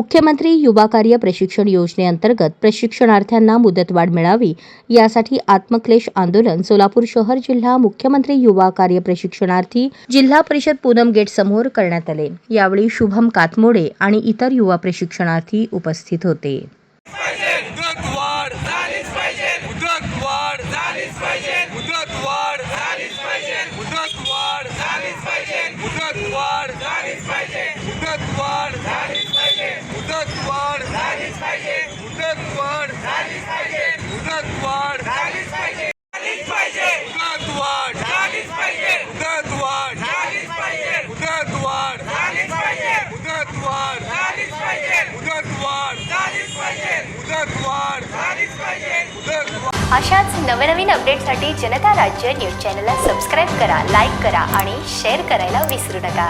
मुख्यमंत्री युवा कार्य प्रशिक्षण योजनेअंतर्गत प्रशिक्षणार्थ्यांना मुदतवाढ मिळावी यासाठी आत्मक्लेश आंदोलन सोलापूर शहर जिल्हा मुख्यमंत्री युवा कार्य प्रशिक्षणार्थी जिल्हा परिषद पूनम गेट समोर करण्यात आले। यावेळी शुभम कातमोडे आणि इतर युवा प्रशिक्षणार्थी उपस्थित होते। अशाच नवनवीन अपडेटसाठी जनता राज्य न्यूज चॅनलला सबस्क्राईब करा, लाईक करा आणि शेअर करायला विसरू नका।